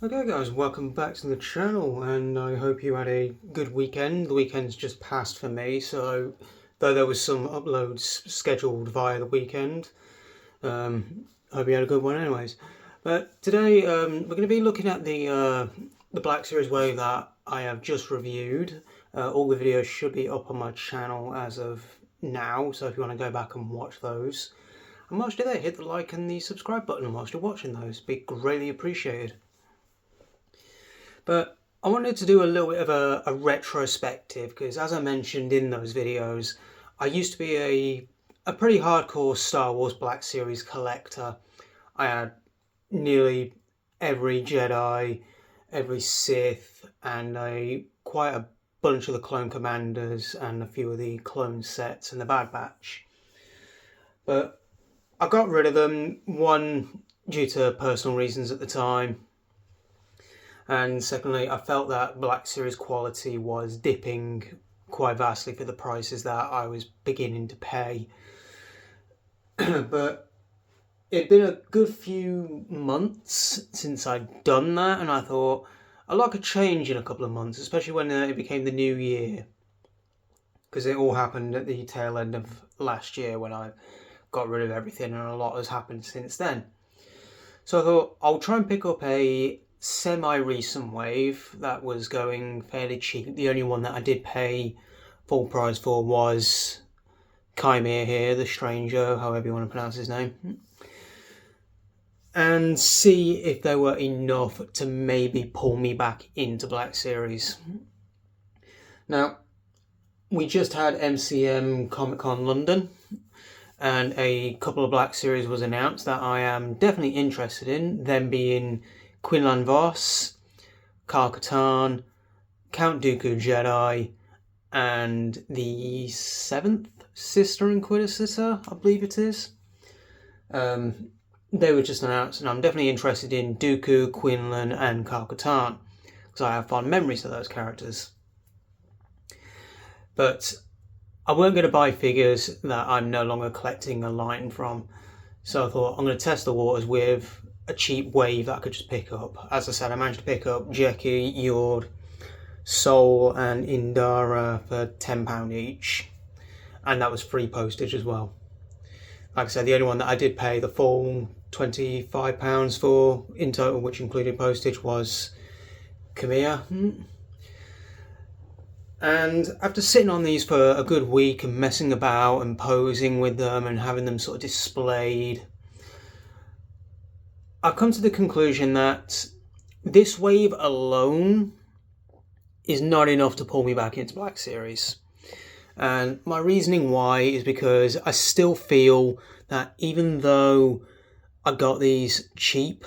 Okay guys, welcome back to the channel and I hope you had a good weekend. The weekend's just passed for me, so though there was some uploads scheduled via the weekend, hope you had a good one anyways. But today we're going to be looking at the Black Series wave that I have just reviewed. All the videos should be up on my channel as of now, so if you want to go back and watch those. And whilst you're there, hit the like and the subscribe button whilst you're watching those. It'd be greatly appreciated. But I wanted to do a little bit of a retrospective because, as I mentioned in those videos, I used to be a pretty hardcore Star Wars Black Series collector. I had nearly every Jedi, every Sith, and quite a bunch of the Clone Commanders and a few of the Clone sets and the Bad Batch. But I got rid of them, one due to personal reasons at the time, and secondly, I felt that Black Series quality was dipping quite vastly for the prices that I was beginning to pay. But it'd been a good few months since I'd done that, and I thought I'd like a change in a couple of months, especially when it became the new year, because it all happened at the tail end of last year when I got rid of everything, and a lot has happened since then. So I thought I'll try and pick up a semi-recent wave that was going fairly cheap. The only one that I did pay full price for was Chimere here, the Stranger, however you want to pronounce his name, and see if they were enough to maybe pull me back into Black Series. Now, we just had MCM Comic Con London, and a couple of Black Series was announced that I am definitely interested in, them being Quinlan Vos, Kar-Katarn, Count Dooku Jedi, and the 7th Sister Inquisitor, I believe it is. They were just announced, and I'm definitely interested in Dooku, Quinlan, and Kar-Katarn, because I have fond memories of those characters. But I weren't going to buy figures that I'm no longer collecting a line from, so I thought I'm going to test the waters with a cheap wave that I could just pick up. As I said, I managed to pick up Jeki, Yord, Soul, and Indara for £10 each, and that was free postage as well. Like I said, the only one that I did pay the full £25 for in total, which included postage, was Chimere. And after sitting on these for a good week and messing about and posing with them and having them sort of displayed, I've come to the conclusion that this wave alone is not enough to pull me back into Black Series. And my reasoning why is because I still feel that even though I got these cheap,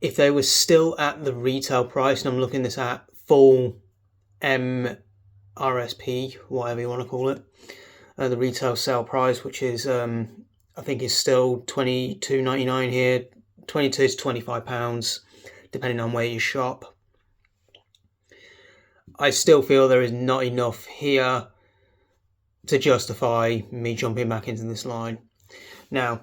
if they were still at the retail price, and I'm looking this at full MRSP, whatever you want to call it, the retail sale price, which is I think is still $22.99 here, £22 to £25, depending on where you shop. I still feel there is not enough here to justify me jumping back into this line. Now,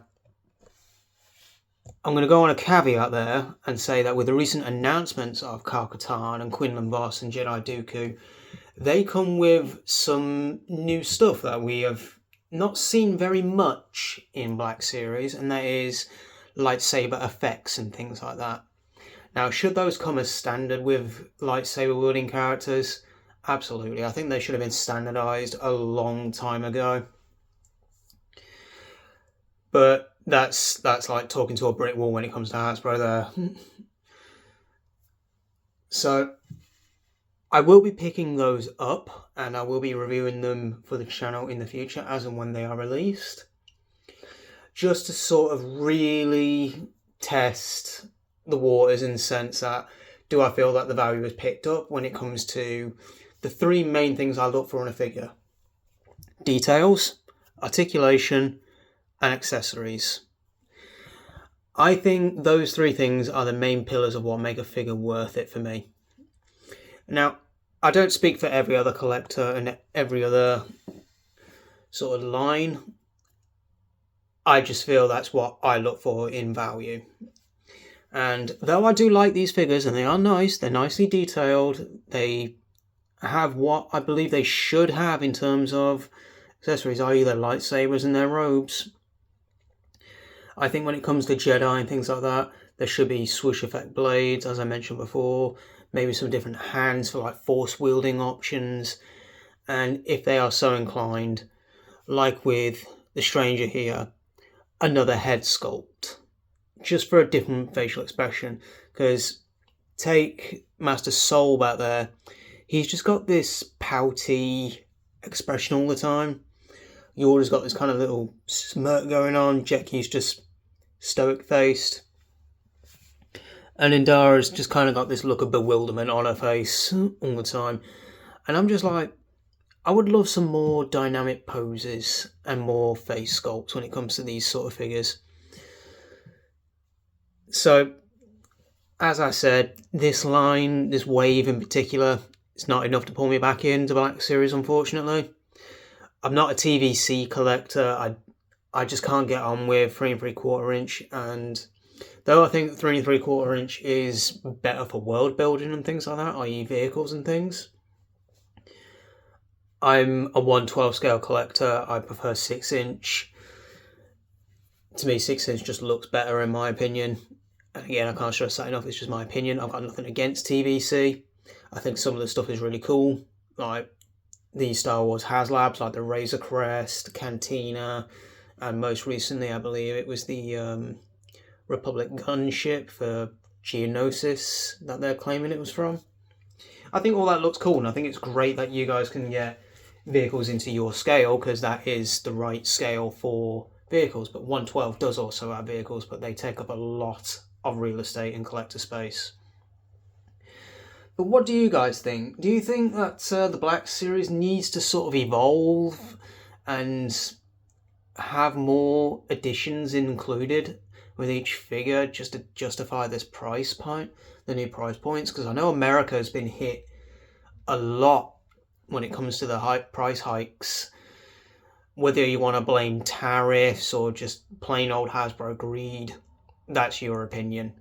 I'm going to go on a caveat there and say that with the recent announcements of Kar-Katarn and Quinlan Vos and Jedi Dooku, they come with some new stuff that we have not seen very much in Black Series, and that is lightsaber effects and things like that. Now, should those come as standard with lightsaber wielding characters? Absolutely. I think they should have been standardized a long time ago. But that's like talking to a brick wall when it comes to Hasbro there. So I will be picking those up, and I will be reviewing them for the channel in the future as and when they are released, just to sort of really test the waters in the sense that, do I feel that the value is picked up when it comes to the three main things I look for in a figure: details, articulation, and accessories. I think those three things are the main pillars of what make a figure worth it for me. Now, I don't speak for every other collector and every other sort of line. I just feel that's what I look for in value. And though I do like these figures, and they are nice, they're nicely detailed, they have what I believe they should have in terms of accessories, i.e. their lightsabers and their robes. I think when it comes to Jedi and things like that, there should be swoosh effect blades, as I mentioned before, maybe some different hands for like force wielding options, and if they are so inclined, like with the Stranger here, another head sculpt, just for a different facial expression. Because take Master Soul back there, he's just got this pouty expression all the time. Yoda's got this kind of little smirk going on. Jackie's just stoic faced. And Indara's just kind of got this look of bewilderment on her face all the time. And I'm just like, I would love some more dynamic poses and more face sculpts when it comes to these sort of figures. So, as I said, this line, this wave in particular, it's not enough to pull me back into Black Series, unfortunately. I'm not a TVC collector. I just can't get on with 3 3/4 inch, and though I think 3 3/4 inch is better for world building and things like that, i.e. vehicles and things, I'm a 1/12 scale collector. I prefer 6 inch. To me, 6 inch just looks better in my opinion. And again, I can't stress that enough, it's just my opinion. I've got nothing against TVC. I think some of the stuff is really cool, like the Star Wars HasLabs, like the Razor Crest, Cantina, and most recently, I believe it was the Republic gunship for Geonosis that they're claiming it was from. I think all that looks cool, and I think it's great that you guys can get vehicles into your scale, because that is the right scale for vehicles. But 1/12 does also have vehicles, but they take up a lot of real estate and collector space. But what do you guys think? Do you think that the Black Series needs to sort of evolve and have more additions included with each figure just to justify this price point, the new price points? Because I know America has been hit a lot when it comes to the price hikes, whether you want to blame tariffs or just plain old Hasbro greed. That's your opinion.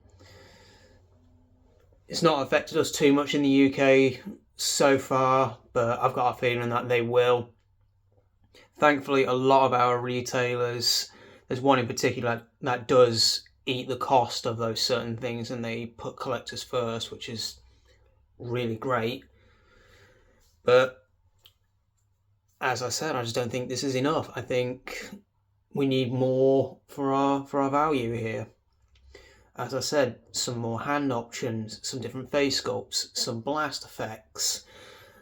It's not affected us too much in the UK so far, but I've got a feeling that they will. Thankfully, a lot of our retailers, there's one in particular that does eat the cost of those certain things, and they put collectors first, which is really great. But as I said, I just don't think this is enough. I think we need more for our value here. As I said, some more hand options, some different face sculpts, some blast effects,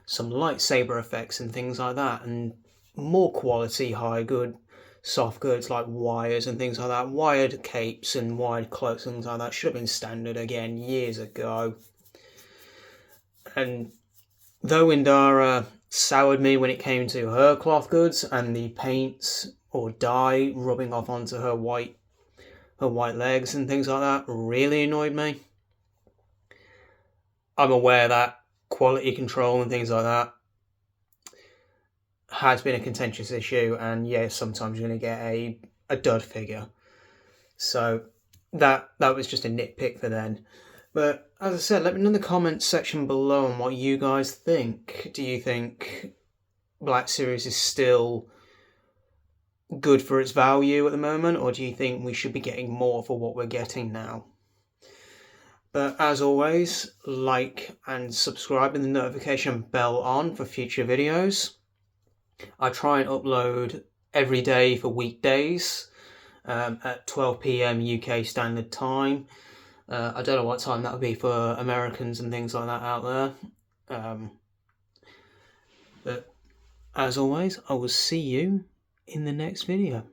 some lightsaber effects and things like that, and more quality high good soft goods like wires and things like that. Wired capes and wired cloaks and things like that should have been standard again years ago. And though Indara soured me when it came to her cloth goods and the paints or dye rubbing off onto her white legs and things like that really annoyed me, I'm aware that quality control and things like that has been a contentious issue, and yes, sometimes you're going to get a dud figure. So that was just a nitpick for then. But as I said, let me know in the comments section below on what you guys think. Do you think Black Series is still good for its value at the moment, or do you think we should be getting more for what we're getting now? But as always, like and subscribe and the notification bell on for future videos. I try and upload every day for weekdays at 12 PM UK Standard Time. I don't know what time that would be for Americans and things like that out there. But as always, I will see you in the next video.